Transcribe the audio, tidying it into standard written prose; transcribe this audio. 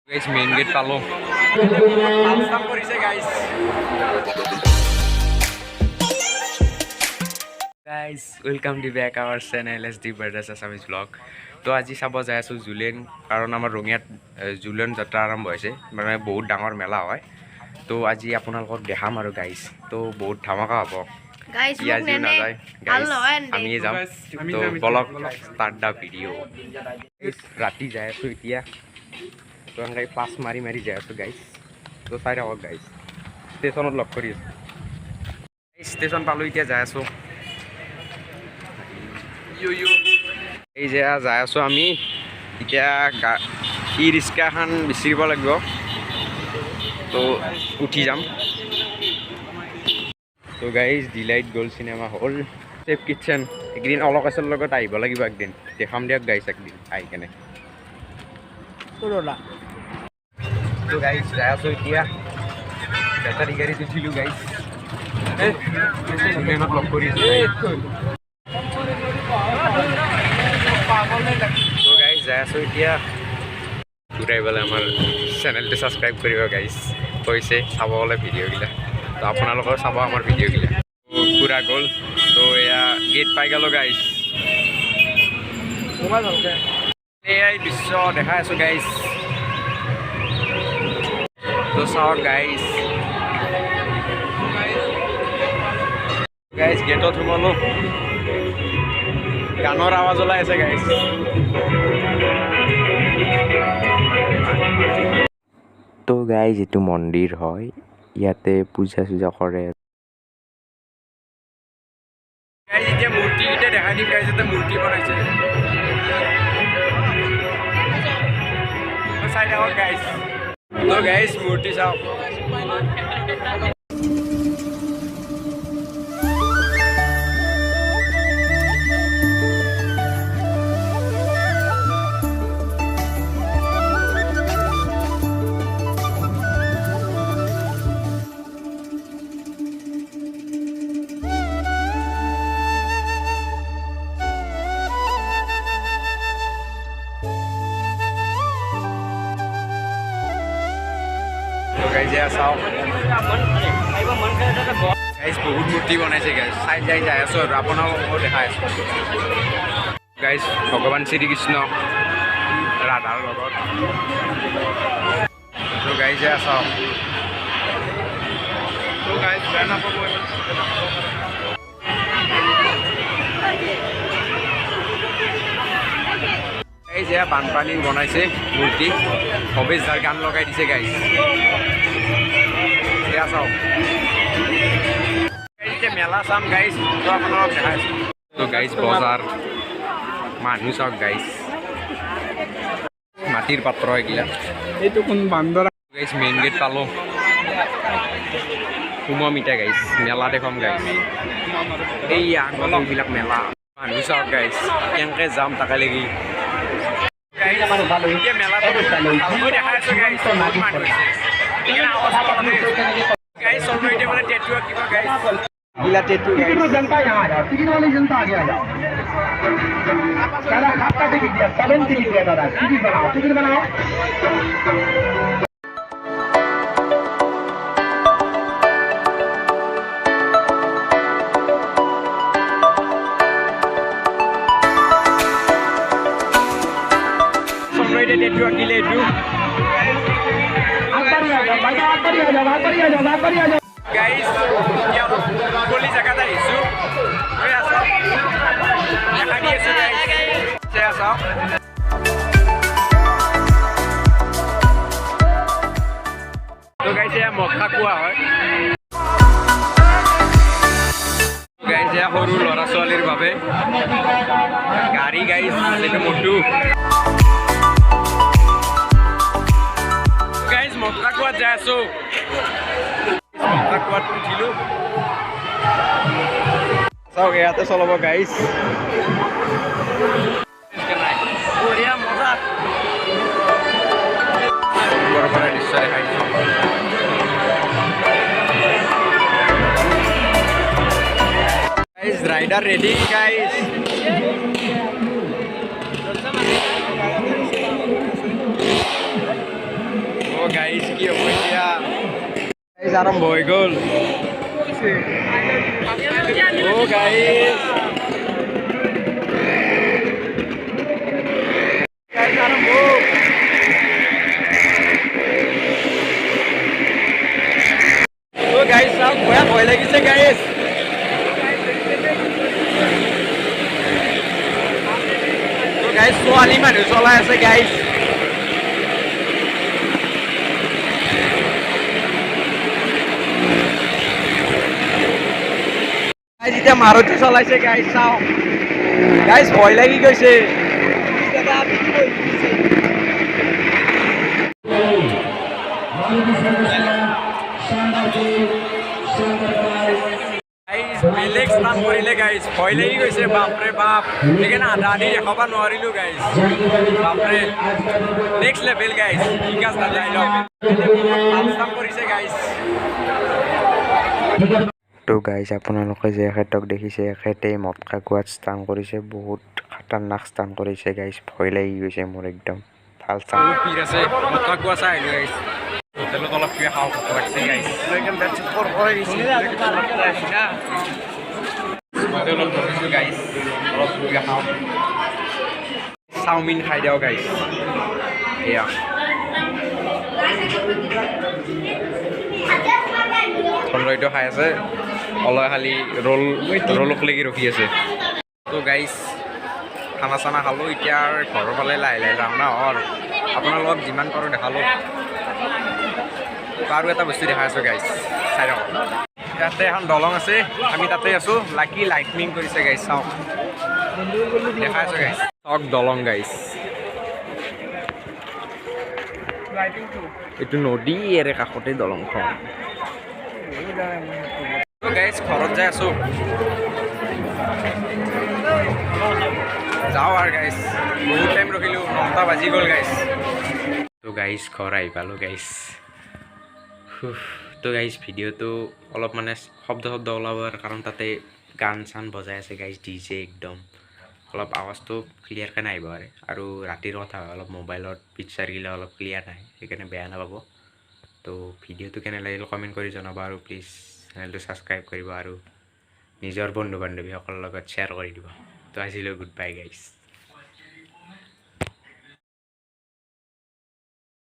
Guys, main gate palo. Guys, welcome to back our channel SD Brothers Assamese vlog. তো আজি চাব যাই আছো জুলিয়ান কাৰণ আমাৰ ৰঙিয়াত জুলিয়ান যাত্ৰা আৰম্ভ হৈছে মানে বহুত ডাঙৰ মেলা হয়। তো আজি আপোনালোকক দেখাম আৰু গাইজ তো বহুত ধামাকা হ'ব। Guys, আজি নাযায় গাইজ আমি যাম তো ব্লগ ষ্টাৰ্ট দা ভিডিঅ'। ৰাতি যাই আছো এতিয়া তো এনেকৈ পাছ মাৰি মাৰি যাই আছো গাইজ তো চাই থাকক গাইজ ষ্টেচনত লগ কৰি আছো ষ্টেচন পালো এতিয়া যাই আছো এই যে যাই আছো আমি এতিয়া ই ৰিক্সাখন বিচাৰিব লাগিব তো উঠি যাম তো guys Delight Gold cinema hall chef kitchen একদিন অলকাছৰ লগত আহিব লাগিব একদিন দেখাম দিয়ক গাইজ একদিন আহি কেনে তো গাইজ যাই আছো এতিয়া বেটাৰী গাড়ীত উঠিলোঁ গাইজ জুলিয়ানত লগ কৰি আছো তো গাইজ যাই আছো এতিয়া ঘূৰাই পেলাই আমাৰ চেনেলটো ছাবস্ক্ৰাইব কৰিব গাইজ কৈছে চাব হ'লে ভিডিঅ'গিলা তো আপোনালোকেও চাব আমাৰ ভিডিঅ'গিলা ঘূৰা গ'ল তো এয়া গেট পাই গ'লো গাইজ এয়াই দৃশ্য দেখাই আছো গাইজ তো চাওক গাইজ গাইজ গেটত সোমালো গানৰ আৱাজ ওলাই আছে গাইজ তো গাইজ এইটো মন্দিৰ হয় ইয়াতে পূজা চূজা কৰে গাইজ এতিয়া মূৰ্তিকেইটা দেখাই দিম গাইজ এটা মূৰ্তি বনাইছে চাই থাকক গাইজ তো গাইজ মূৰ্তি চাওক গাইজ চাওক গাইজ বহুত মূৰ্তি বনাইছে গাইজ চাই যাই আছো আৰু আপোনালোকক দেখাই আছো গাইজ ভগৱান শ্ৰীকৃষ্ণ ৰাধাৰ লগত তো গাইজ চাওক তো গাইজ বেয়া নাপাব এই যে বানপানী বনাইছে মূৰ্তি ভৱেশ যাৰ গান লগাই দিছে গাইজ এয়া চাওক এতিয়া মেলা চাম গাইজ তো আপোনালোকক দেখাইছো তো গাইজ বজাৰ মানুহ চাওক গাইজ মাটিৰ পাত্ৰ এইগিলা এইটো কোন বান্দৰ গাইজ মেইন গেট পালো সোমোৱা মিঠাই গাইজ মেলা দেখুৱাম গাইজ এই আগলৈবিলাক মেলা মানুহ চাওক গাইজ কেনেকৈ যাম তাকে লাগি এতিয়া মেলাটো ভালকৈ দেখাই আছো গাইজ বহুত মানুহ হৈছে गाइस सोलो इटे वाला टैटू किबा गाइस गीला टैटू टिकट में जनता यहां आ जाओ टिकट वाली जनता आगे आ जाओ सारा आपका टिकट दिया 7 टिकट दिया दादा टिकट बनाओ सोलो इटे टैटू किले टू गाइस या बोली जगह আহিছো এই আছো দেখা দি আছো গাইস চে আছো তো গাইস এয়া মক্কা কোৱা হয় গাইস এয়া সৰু ল'ৰা ছোৱালীৰ বাবে গাড়ী গাইস এটা মোটু গাইস মক্কা কোৱা যাই আছো মক্কা উঠিলো চাওক ইয়াতে চলাব গাইজ বঢ়িয়া মজা পৰা দৃশ্য দেখাইছো guys rider ready guys guys কি হ'ব এতিয়া গাইজ আৰম্ভ হৈ গ'ল গাইজ গাইজ চাওক ভয় লাগিছে গাইজ গাইজ ছোৱালী মানুহ চলাই আছে গাইজ এতিয়া মাৰুতি চলাইছে গাইজ চাওক গাইজ ভয় লাগি গৈছে বেলেগ স্থান কৰিলে গাইজ ভয় লাগি গৈছে বাপৰে বাপ সেইকাৰণে আধা আধি দেখাব নোৱাৰিলো গাইজ বাপৰে নেক্সট লেভেল গাইজ বিকাশ দাদাই লওক ভাল কাম কৰিছে গাইজ তো গাইজ আপোনালোকে যে এখেতক দেখিছে এখেতেই মটকা কোৱাত ষ্টান কৰিছে বহুত খাতাৰনাক ষ্টান কৰিছে গাইজ ভয় লাগি গৈছে মোৰ একদম ভাল চাম পীৰ আছে মটকা কোৱা চাই আহিলোঁ গাইজ হোটেলত অলপ কিবা খাওঁ লাগছে গাইজ অলপ ধৰিছোঁ গাইজ অলপ কিবা খাওঁ চাওমিন খাই দিওঁ গাইজ এয়া এইটো খাই আছে অলপ খালি ৰলক লাগি ৰখি আছে তো গাইজ খানা চানা খালোঁ এতিয়া ঘৰৰ ফালে লাহে লাহে যাওঁ না আৰু আপোনালোকক যিমান পাৰোঁ দেখালোঁ আৰু এটা বস্তু দেখাই আছোঁ গাইজ চাই দিয়ক ইয়াতে এখন দলং আছে আমি তাতে আছোঁ লাকি লাইটনিং কৰিছে গাইজ চাওক দেখাই আছোঁ গাইজ চাওক দলং গাইজ এইটো নদী এৰে কাষতে দলংখন গাইজ ঘৰত যাই আছোঁ যাওঁ আৰু গাইজ বহুত টাইম ৰখিলোঁ 9টা বাজি গ'ল গাইজ তো গাইজ ঘৰ আহি পালোঁ গাইজ তো গাইজ ভিডিঅ'টো অলপ মানে শব্দ ওলাব কাৰণ তাতে গান চান বজাই আছে গাইজ ডিজে একদম অলপ আৱাজটো ক্লিয়াৰকৈ নাহিব আৰু ৰাতিৰ কথা হয় অলপ মোবাইলত পিকচাৰ গিলা অলপ ক্লিয়াৰ নাই সেইকাৰণে বেয়া নাপাব তো ভিডিঅ'টো কেনে লাগিল কমেণ্ট কৰি জনাব আৰু প্লিজ চেনেলটো ছাবস্ক্ৰাইব কৰিব আৰু নিজৰ বন্ধু বান্ধৱীসকলৰ লগত শ্বেয়াৰ কৰি দিব তো আজিলৈ গুড বাই গাইজ